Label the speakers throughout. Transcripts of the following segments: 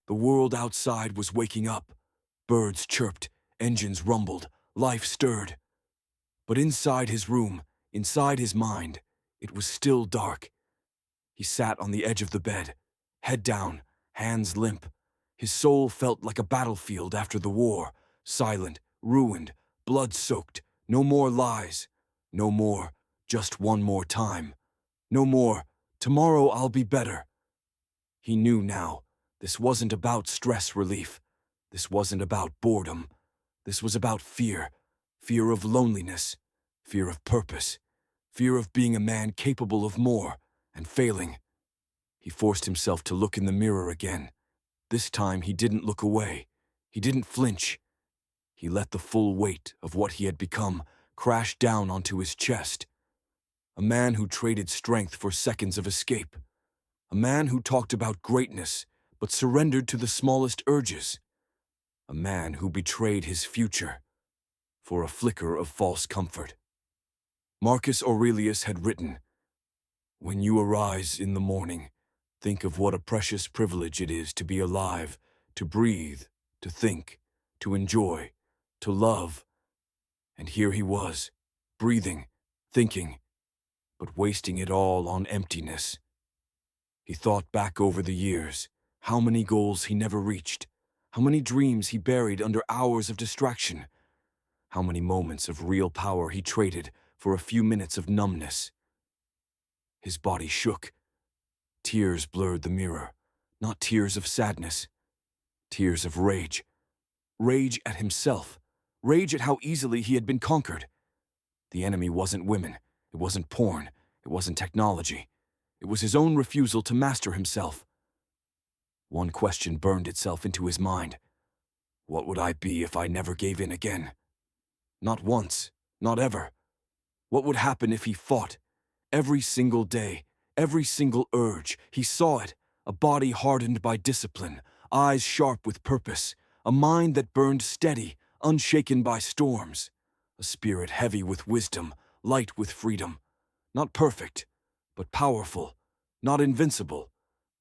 Speaker 1: The world outside was waking up. Birds chirped, engines rumbled, life stirred. But inside his room, inside his mind, it was still dark. He sat on the edge of the bed, head down, hands limp. His soul felt like a battlefield after the war, silent, ruined, blood-soaked. No more lies. No more, just one more time. No more, tomorrow I'll be better. He knew now, this wasn't about stress relief. This wasn't about boredom. This was about fear. Fear of loneliness. Fear of purpose. Fear of being a man capable of more and failing. He forced himself to look in the mirror again. This time he didn't look away. He didn't flinch. He let the full weight of what he had become crash down onto his chest. A man who traded strength for seconds of escape. A man who talked about greatness but surrendered to the smallest urges. A man who betrayed his future for a flicker of false comfort. Marcus Aurelius had written, "When you arise in the morning, think of what a precious privilege it is to be alive, to breathe, to think, to enjoy, to love." And here he was, breathing, thinking, but wasting it all on emptiness. He thought back over the years, how many goals he never reached, how many dreams he buried under hours of distraction, how many moments of real power he traded for a few minutes of numbness. His body shook. Tears blurred the mirror, not tears of sadness, tears of rage. Rage at himself, rage at how easily he had been conquered. The enemy wasn't women, it wasn't porn, it wasn't technology. It was his own refusal to master himself. One question burned itself into his mind. What would I be if I never gave in again? Not once, not ever. What would happen if he fought? Every single day, every single urge, he saw it, a body hardened by discipline, eyes sharp with purpose, a mind that burned steady, unshaken by storms, a spirit heavy with wisdom, light with freedom. Not perfect, but powerful, not invincible,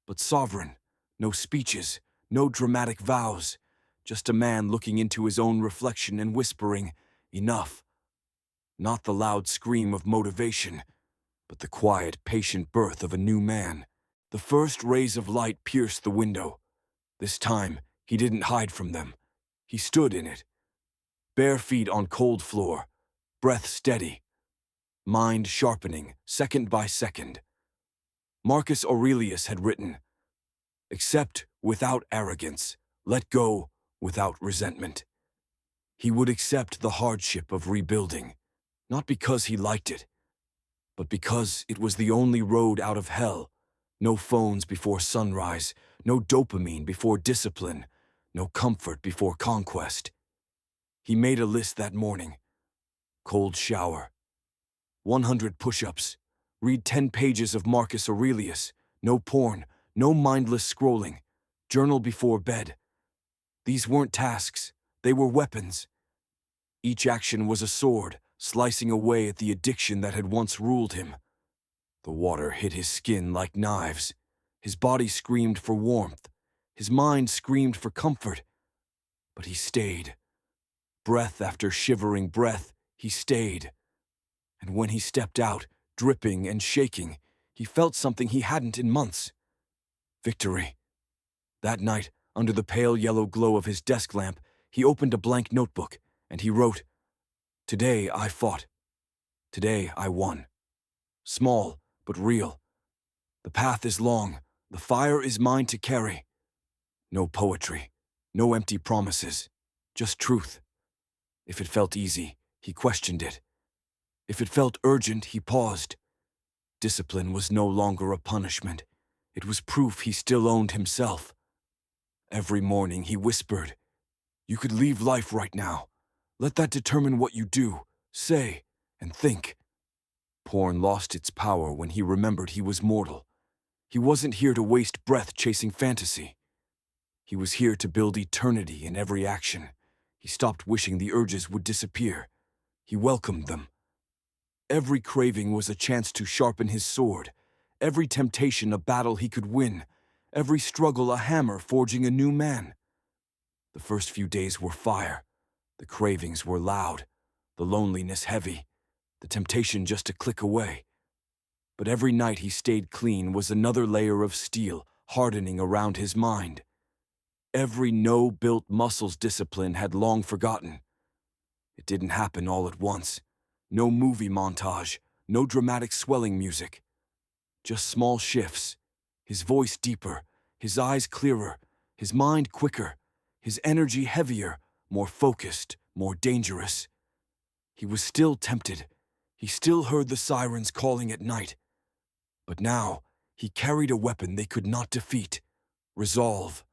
Speaker 1: but sovereign. No speeches, no dramatic vows, just a man looking into his own reflection and whispering, "Enough." Not the loud scream of motivation, but the quiet, patient birth of a new man. The first rays of light pierced the window. This time, he didn't hide from them. He stood in it. Bare feet on cold floor, breath steady, mind sharpening, second by second. Marcus Aurelius had written, "Accept without arrogance, let go without resentment." He would accept the hardship of rebuilding, not because he liked it, but because it was the only road out of hell. No phones before sunrise, no dopamine before discipline, no comfort before conquest. He made a list that morning. Cold shower, 100 push-ups, read 10 pages of Marcus Aurelius, no porn, no mindless scrolling, journal before bed. These weren't tasks, they were weapons. Each action was a sword, slicing away at the addiction that had once ruled him. The water hit his skin like knives. His body screamed for warmth. His mind screamed for comfort. But he stayed. Breath after shivering breath, he stayed. And when he stepped out, dripping and shaking, he felt something he hadn't in months. Victory. That night, under the pale yellow glow of his desk lamp, he opened a blank notebook, and he wrote, "Today I fought. Today I won. Small, but real. The path is long, the fire is mine to carry. No poetry, no empty promises, just truth." If it felt easy, he questioned it. If it felt urgent, he paused. Discipline was no longer a punishment. It was proof he still owned himself. Every morning he whispered, "You could leave life right now. Let that determine what you do, say, and think." Porn lost its power when he remembered he was mortal. He wasn't here to waste breath chasing fantasy. He was here to build eternity in every action. He stopped wishing the urges would disappear. He welcomed them. Every craving was a chance to sharpen his sword, every temptation a battle he could win, every struggle a hammer forging a new man. The first few days were fire. The cravings were loud, the loneliness heavy, the temptation just a click away. But every night he stayed clean was another layer of steel hardening around his mind. Every no-built muscles discipline had long forgotten. It didn't happen all at once. No movie montage, no dramatic swelling music. Just small shifts. His voice deeper, his eyes clearer, his mind quicker, his energy heavier, more focused, more dangerous. He was still tempted. He still heard the sirens calling at night. But now, he carried a weapon they could not defeat: resolve.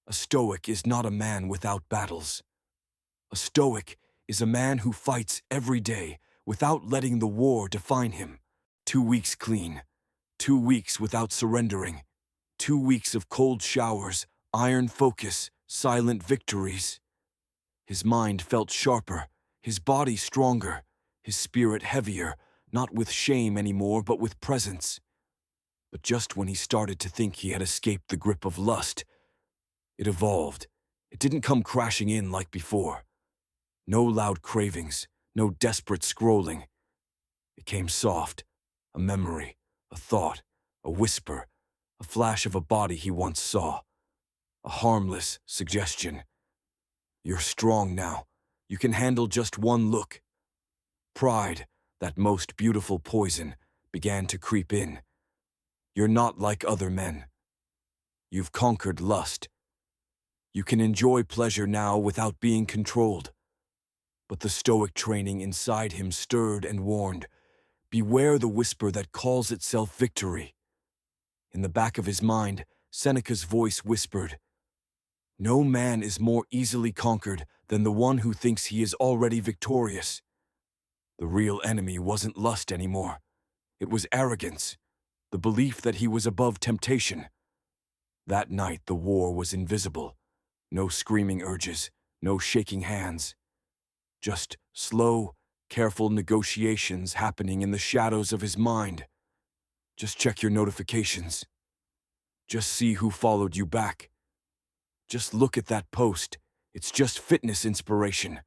Speaker 1: A Stoic is not a man without battles. A Stoic is a man who fights every day without letting the war define him. 2 weeks clean, 2 weeks without surrendering, 2 weeks of cold showers, iron focus, silent victories. His mind felt sharper, his body stronger, his spirit heavier, not with shame anymore, but with presence. But just when he started to think he had escaped the grip of lust, it evolved. It didn't come crashing in like before. No loud cravings, no desperate scrolling. It came soft, a memory, a thought, a whisper, a flash of a body he once saw. A harmless suggestion. You're strong now. You can handle just one look. Pride, that most beautiful poison, began to creep in. You're not like other men. You've conquered lust. You can enjoy pleasure now without being controlled. But the Stoic training inside him stirred and warned. Beware the whisper that calls itself victory. In the back of his mind, Seneca's voice whispered, "No man is more easily conquered than the one who thinks he is already victorious." The real enemy wasn't lust anymore. It was arrogance, the belief that he was above temptation. That night the war was invisible. No screaming urges, no shaking hands. Just slow, careful negotiations happening in the shadows of his mind. Just check your notifications. Just see who followed you back. Just look at that post. It's just fitness inspiration.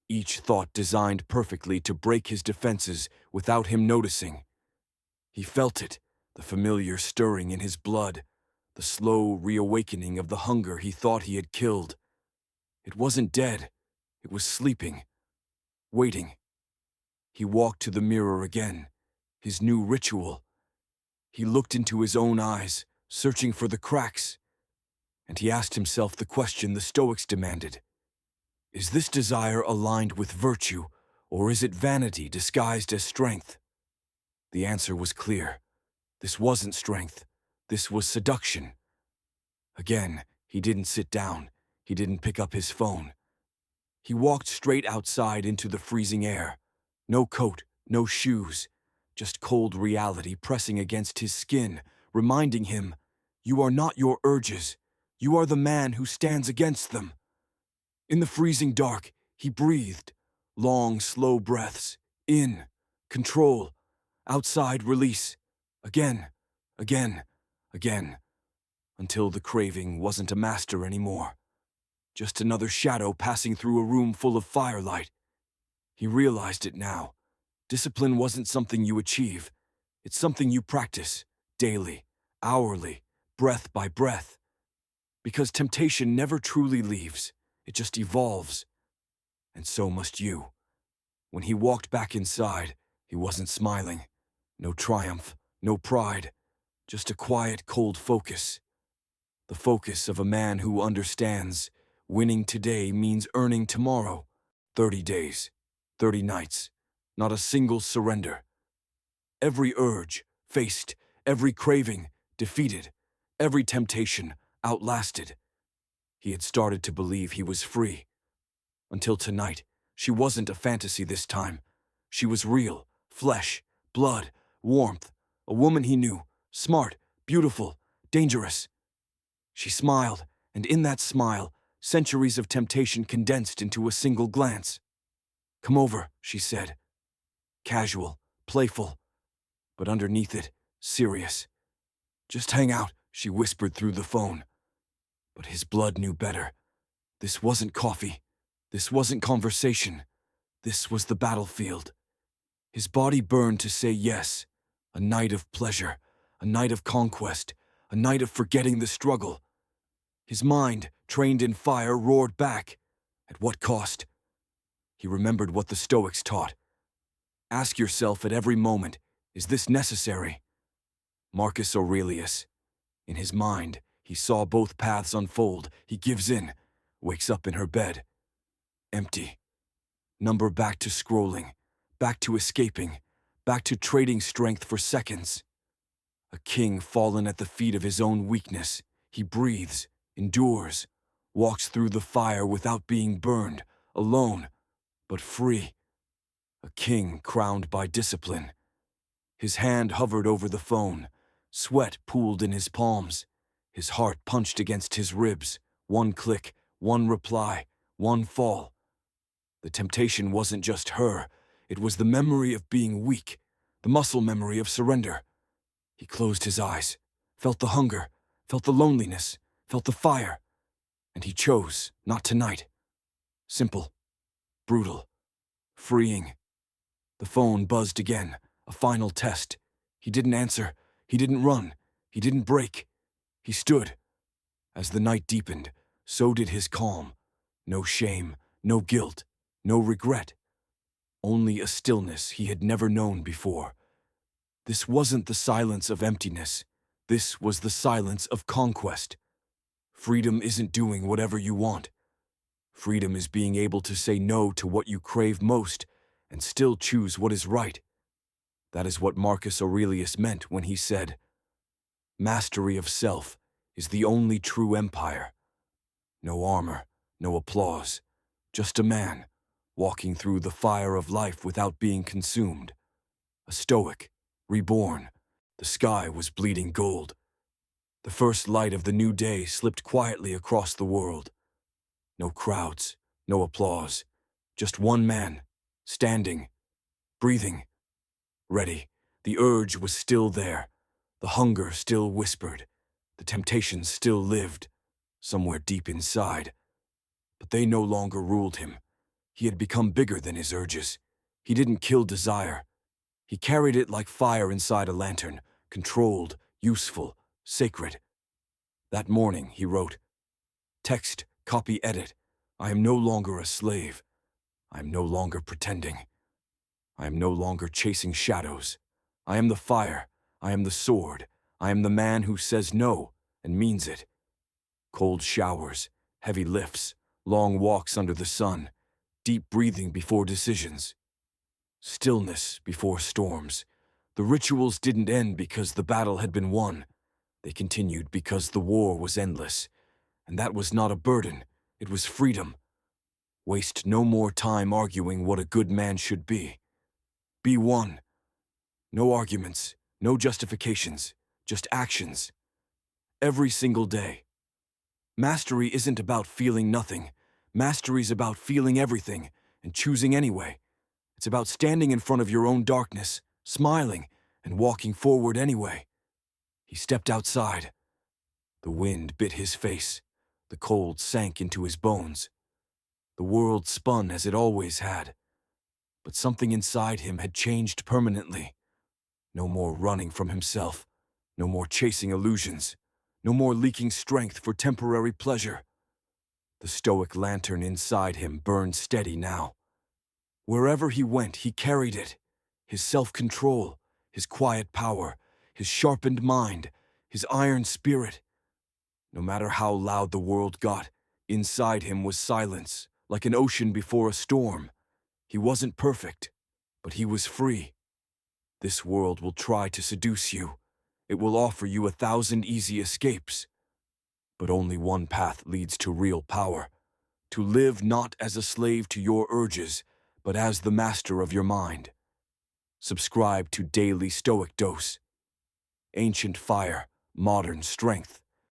Speaker 1: Each thought designed perfectly to break his defenses without him noticing. He felt it, the familiar stirring in his blood, the slow reawakening of the hunger he thought he had killed. It wasn't dead. It was sleeping, waiting. He walked to the mirror again, his new ritual. He looked into his own eyes, searching for the cracks, and he asked himself the question the Stoics demanded. Is this desire aligned with virtue, or is it vanity disguised as strength? The answer was clear. This wasn't strength. This was seduction. Again, he didn't sit down. He didn't pick up his phone. He walked straight outside into the freezing air. No coat, no shoes, just cold reality pressing against his skin, reminding him, you are not your urges. You are the man who stands against them. In the freezing dark, he breathed. Long, slow breaths. In. Control. Outside, release. Again. Again. Again. Until the craving wasn't a master anymore. Just another shadow passing through a room full of firelight. He realized it now. Discipline wasn't something you achieve. It's something you practice. Daily. Hourly. Breath by breath. Because temptation never truly leaves. It just evolves. And so must you. When he walked back inside, he wasn't smiling. No triumph, no pride. Just a quiet, cold focus. The focus of a man who understands winning today means earning tomorrow. 30 days, 30 nights, not a single surrender. Every urge faced, every craving defeated, every temptation outlasted. He had started to believe he was free. Until tonight, she wasn't a fantasy this time. She was real, flesh, blood, warmth, a woman he knew, smart, beautiful, dangerous. She smiled, and in that smile, centuries of temptation condensed into a single glance. "Come over," she said. Casual, playful, but underneath it, serious. "Just hang out," she whispered through the phone. But his blood knew better. This wasn't coffee. This wasn't conversation. This was the battlefield. His body burned to say yes. A night of pleasure, a night of conquest, a night of forgetting the struggle. His mind, trained in fire, roared back. At what cost? He remembered what the Stoics taught. Ask yourself at every moment, is this necessary? Marcus Aurelius. In his mind, he saw both paths unfold. He gives in, wakes up in her bed. Empty. Number back to scrolling, back to escaping, back to trading strength for seconds. A king fallen at the feet of his own weakness. He breathes, endures, walks through the fire without being burned, alone, but free. A king crowned by discipline. His hand hovered over the phone. Sweat pooled in his palms. His heart punched against his ribs. One click, one reply, one fall. The temptation wasn't just her. It was the memory of being weak, the muscle memory of surrender. He closed his eyes, felt the hunger, felt the loneliness, felt the fire. And he chose, not tonight. Simple, brutal, freeing. The phone buzzed again, a final test. He didn't answer. He didn't run. He didn't break. He stood. As the night deepened, so did his calm. No shame, no guilt, no regret. Only a stillness he had never known before. This wasn't the silence of emptiness. This was the silence of conquest. Freedom isn't doing whatever you want. Freedom is being able to say no to what you crave most and still choose what is right. That is what Marcus Aurelius meant when he said, "Mastery of self is the only true empire." No armor, no applause, just a man walking through the fire of life without being consumed. A Stoic, reborn. The sky was bleeding gold. The first light of the new day slipped quietly across the world. No crowds, no applause, just one man, standing, breathing, ready. The urge was still there. The hunger still whispered. The temptation still lived, somewhere deep inside. But they no longer ruled him. He had become bigger than his urges. He didn't kill desire. He carried it like fire inside a lantern, controlled, useful, sacred. That morning, he wrote, "Text, copy, edit. I am no longer a slave. I am no longer pretending. I am no longer chasing shadows. I am the fire. I am the sword. I am the man who says no and means it." Cold showers, heavy lifts, long walks under the sun, deep breathing before decisions. Stillness before storms. The rituals didn't end because the battle had been won. They continued because the war was endless. And that was not a burden, it was freedom. Waste no more time arguing what a good man should be. Be one. No arguments, no justifications, just actions. Every single day. Mastery isn't about feeling nothing. Mastery's about feeling everything and choosing anyway. It's about standing in front of your own darkness, smiling, and walking forward anyway. He stepped outside. The wind bit his face. The cold sank into his bones. The world spun as it always had. But something inside him had changed permanently. No more running from himself. No more chasing illusions. No more leaking strength for temporary pleasure. The Stoic lantern inside him burned steady now. Wherever he went, he carried it. His self-control, his quiet power, his sharpened mind, his iron spirit. No matter how loud the world got, inside him was silence, like an ocean before a storm. He wasn't perfect, but he was free. This world will try to seduce you. It will offer you 1,000 easy escapes. But only one path leads to real power. To live not as a slave to your urges, but as the master of your mind. Subscribe to Daily Stoic Dose. Ancient fire, modern strength.